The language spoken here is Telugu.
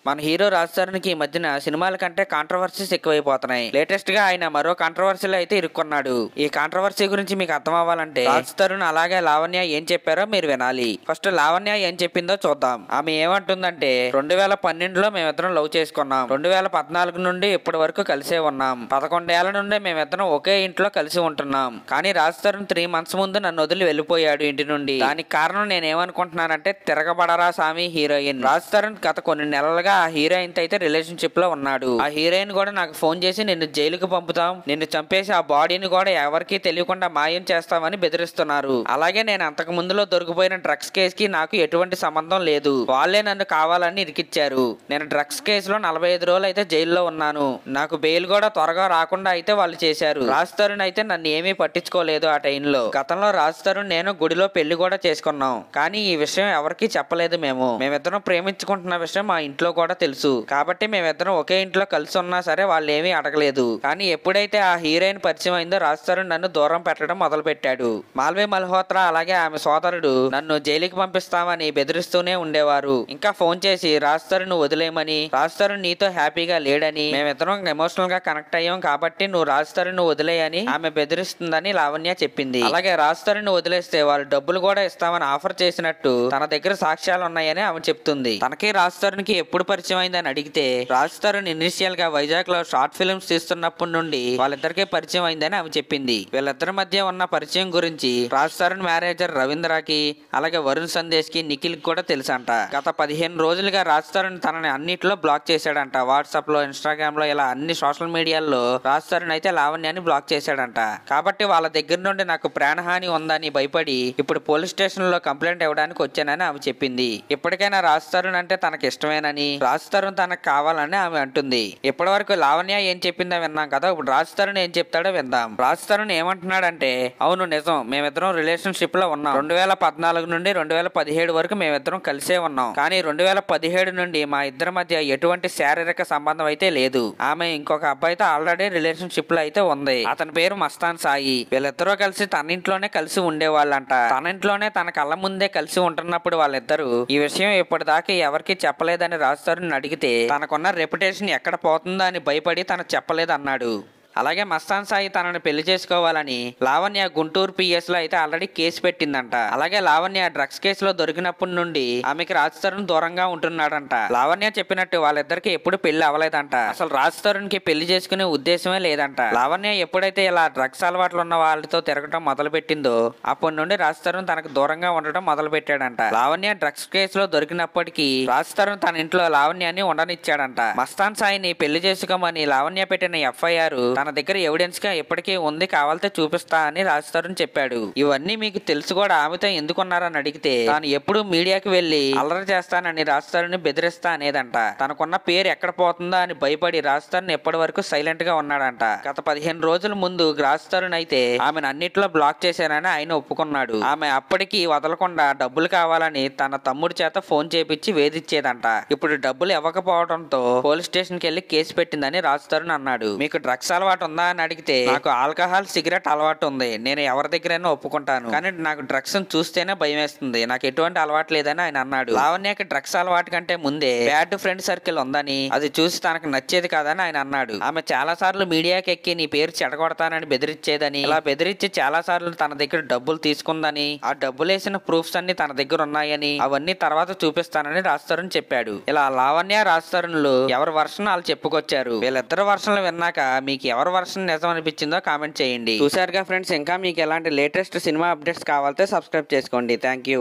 మన హీరో రాజ్ తరుణ్ కి ఈ మధ్యన సినిమాల కంటే కాంట్రవర్సీస్ ఎక్కువైపోతున్నాయి. లేటెస్ట్ గా ఆయన మరో కాంట్రవర్సీలో అయితే ఇరుక్కున్నాడు. ఈ కాంట్రవర్సీ గురించి మీకు అర్థం అవ్వాలంటే రాజ్ తరుణ్ అలాగే లావణ్య ఏం చెప్పారో మీరు వినాలి. ఫస్ట్ లావణ్య ఏం చెప్పిందో చూద్దాం. ఆమె ఏమంటుందంటే 2012లో మేమిద్దరం లవ్ చేసుకున్నాం. 2014 నుండి ఇప్పటి వరకు కలిసే ఉన్నాం. 11 ఏళ్ల నుండి మేమిద్దరం ఒకే ఇంట్లో కలిసి ఉంటున్నాం. కానీ రాజ్ తరుణ్ 3 months ముందు నన్ను వదిలి వెళ్ళిపోయాడు ఇంటి నుండి. దానికి కారణం నేనేమనుకుంటున్నానంటే తిరగబడరా సామి హీరోయిన్. రాజ్ తరుణ్ గత కొన్ని నెలలుగా ఆ హీరోయిన్ తో అయితే రిలేషన్షిప్ లో ఉన్నాడు. ఆ హీరోయిన్ కూడా నాకు ఫోన్ చేసి నిన్ను జైలుకి పంపుతాం, నిన్ను చంపేసి ఆ బాడీని కూడా ఎవరికి తెలియకుండా మాయం చేస్తామని బెదిరిస్తున్నారు. అలాగే నేను అంతకు ముందులో దొరికిపోయిన డ్రగ్స్ కేసు కి నాకు ఎటువంటి సంబంధం లేదు. వాళ్ళే నన్ను కావాలని ఇరికిచ్చారు. నేను డ్రగ్స్ కేసులో 45 రోజులు అయితే జైల్లో ఉన్నాను. నాకు బెయిల్ కూడా త్వరగా రాకుండా అయితే వాళ్ళు చేశారు. రాజ్ తరుణ్ అయితే నన్ను ఏమీ పట్టించుకోలేదు ఆ టైంలో. గతంలో రాజ్ తరుణ్ నేను గుడిలో పెళ్లి కూడా చేసుకున్నాం. కానీ ఈ విషయం ఎవరికి చెప్పలేదు. మేమిద్దరం ప్రేమించుకుంటున్న విషయం మా ఇంట్లో కూడా తెలుసు. కాబట్టి మేమిద్దరం ఒకే ఇంట్లో కలిసి ఉన్నా సరే వాళ్ళు ఏమీ అడగలేదు. కానీ ఎప్పుడైతే ఆ హీరోయిన్ పరిచయం అయిందో రాజ్ తరుణ్ నన్ను దూరం పెట్టడం మొదలు పెట్టాడు. మాల్వి మల్హోత్రా అలాగే ఆమె సోదరుడు నన్ను జైలుకి పంపిస్తామని బెదిరిస్తూనే ఉండేవారు. ఇంకా ఫోన్ చేసి రాజ్ తరుణ్ వదిలేయమని, రాజ్ తరుణ్ నీతో హ్యాపీగా లేడని, మేమిద్దరం ఎమోషనల్ గా కనెక్ట్ అయ్యాం కాబట్టి నువ్వు రాజ్ తరుణ్ వదిలేయని ఆమె బెదిరిస్తుందని లావణ్య చెప్పింది. అలాగే రాజ్ తరుణ్ వదిలేస్తే వాళ్ళు డబ్బులు కూడా ఇస్తామని ఆఫర్ చేసినట్టు తన దగ్గర సాక్ష్యాలు ఉన్నాయని ఆమె చెప్తుంది. తనకి రాజ్ తరుణ్ కి ఎప్పుడు పరిచయం అయిందని అడిగితే రాజ్ తరుణ్ ఇనిషియల్ గా వైజాగ్ లో షార్ట్ ఫిల్మ్స్ తీస్తున్నప్పటి నుండి వాళ్ళిద్దరికీ పరిచయం అయిందని ఆమె చెప్పింది. వీళ్ళిద్దరి మధ్య ఉన్న పరిచయం గురించి రాజ్ తరుణ్ మేనేజర్ రవీంద్రకి అలాగే వరుణ్ సందేశ్ కి నిఖిల్ కూడా తెలుసంట. గత 15 రోజులుగా రాజ్ తరుణ్ తనని అన్నిట్లో బ్లాక్ చేశాడంట. వాట్సాప్ లో, ఇన్స్టాగ్రామ్ లో ఇలా అన్ని సోషల్ మీడియాల్లో రాజ్ తరుణ్ అయితే లావణ్యాన్ని బ్లాక్ చేశాడంట. కాబట్టి వాళ్ళ దగ్గర నుండి నాకు ప్రాణహాని ఉందని భయపడి ఇప్పుడు పోలీస్ స్టేషన్ లో కంప్లైంట్ ఇవ్వడానికి వచ్చానని ఆమె చెప్పింది. ఇప్పటికైనా రాజ్ తరుణ్ అంటే తనకి ఇష్టమేనని, రాజ్ తరుణ్ తనకు కావాలని ఆమె అంటుంది. ఇప్పటి వరకు లావణ్య ఏం చెప్పిందో విన్నాం కదా. ఇప్పుడు రాజ్ తరుణ్ ఏం చెప్తాడో విందాం. రాజ్ తరుణ్ ఏమంటున్నాడంటే, అవును నిజం, మేమిద్దరం రిలేషన్షిప్ లో ఉన్నాం. 2014 నుండి 2017 వరకు మేమిద్దరం కలిసే ఉన్నాం. కానీ 2017 నుండి మా ఇద్దరి మధ్య ఎటువంటి శారీరక సంబంధం అయితే లేదు. ఆమె ఇంకొక అబ్బాయితో ఆల్రెడీ రిలేషన్షిప్ లో అయితే ఉంది. అతని పేరు మస్తాన్ సాయి. వీళ్ళిద్దరూ కలిసి తన ఇంట్లోనే కలిసి ఉండేవాళ్ళంట. తన ఇంట్లోనే తన కళ్ళ ముందే కలిసి ఉంటున్నప్పుడు వాళ్ళిద్దరూ ఈ విషయం ఇప్పటిదాకా ఎవరికి చెప్పలేదని రాజ్ తరుణ్ అడిగితే తనకున్న రెప్యుటేషన్ ఎక్కడ పోతుందో అని భయపడి తను చెప్పలేదు అన్నాడు. అలాగే మస్తాన్ సాయి తనని పెళ్లి చేసుకోవాలని లావణ్య గుంటూరు PS లో అయితే ఆల్రెడీ కేసు పెట్టిందంట. అలాగే లావణ్య డ్రగ్స్ కేసులో దొరికినప్పటి నుండి ఆమెకి రాజ్ తరుణ్ దూరంగా ఉంటున్నాడంట. లావణ్య చెప్పినట్టు వాళ్ళిద్దరికి ఎప్పుడు పెళ్లి అవ్వలేదంట. అసలు రాజ్ తరుణ్ కి పెళ్లి చేసుకునే ఉద్దేశమే లేదంట. లావణ్య ఎప్పుడైతే ఇలా డ్రగ్స్ అలవాట్లు ఉన్న వాళ్ళతో తిరగటం మొదలు పెట్టిందో అప్పటి నుండి రాజ్ తరుణ్ తనకు దూరంగా ఉండటం మొదలు పెట్టాడంట. లావణ్య డ్రగ్స్ కేసులో దొరికినప్పటికీ రాజ్ తరుణ్ తన ఇంట్లో లావణ్యాన్ని ఉండనిచ్చాడంట. మస్తాన్ సాయిని పెళ్లి చేసుకోమని లావణ్య పెట్టిన FIR తన దగ్గర ఎవిడెన్స్ గా ఎప్పటికీ ఉంది, కావాలితే చూపిస్తా అని రాజ్ తరుణ్ చెప్పాడు. ఇవన్నీ మీకు తెలుసు కూడా ఆమెతో ఎందుకున్నారని అడిగితే తాను ఎప్పుడు మీడియాకి వెళ్లి అల్లరి చేస్తానని రాజ్ తరుణ్ బెదిరిస్తా అనేదంట. తనకున్న పేరు ఎక్కడ పోతుందో అని భయపడి రాజ్ తరుణ్ ఎప్పటి వరకు సైలెంట్ గా ఉన్నాడంట. గత 15 రోజుల ముందు రాజ్ తరుణ్ అయితే ఆమెను అన్నిట్లో బ్లాక్ చేశానని ఆయన ఒప్పుకున్నాడు. ఆమె అప్పటికి వదలకుండా డబ్బులు కావాలని తన తమ్ముడి చేత ఫోన్ చేపించి వేధించేదంట. ఇప్పుడు డబ్బులు ఇవ్వకపోవడంతో పోలీస్ స్టేషన్ కి వెళ్లి కేసు పెట్టిందని రాజ్ తరుణ్ అన్నాడు. మీకు డ్రగ్స్ అలవాటు ఉందా అని అడిగితే నాకు ఆల్కహాల్, సిగరెట్ అలవాటు ఉంది. నేను ఎవరి దగ్గరైనా ఒప్పుకుంటాను. కానీ నాకు డ్రగ్స్ చూస్తేనే భయం వేస్తుంది. నాకు ఎటువంటి అలవాటు లేదని ఆయన అన్నాడు. లావణ్యకి డ్రగ్స్ అలవాటు కంటే ముందే బ్యాడ్ ఫ్రెండ్ సర్కిల్ ఉందని, అది చూసి తనకు నచ్చేది కాదని ఆయన అన్నాడు. ఆమె చాలా సార్లు మీడియాకి ఎక్కి నీ పేరు చెడగొడతానని బెదిరించేదని, ఇలా బెదిరించి చాలా సార్లు తన దగ్గర డబ్బులు తీసుకుందని, ఆ డబ్బులు వేసిన ప్రూఫ్స్ అన్ని తన దగ్గర ఉన్నాయని, అవన్నీ తర్వాత చూపిస్తానని రాజ్ తరుణ్ చెప్పాడు. ఇలా లావణ్య, రాజ్ తరుణ్లు ఎవరి వర్షన్ వాళ్ళు చెప్పుకొచ్చారు. వీళ్ళిద్దరు వర్షన్లు విన్నాక మీకు ఎవరి వర్షన్ నిజం అనిపించిందో కామెంట్ చేయండి. చూసారుగా ఫ్రెండ్స్, ఇంకా మీకు ఎలాంటి లేటెస్ట్ సినిమా అప్డేట్స్ కావాలంటే సబ్స్క్రైబ్ చేసుకోండి. Thank you.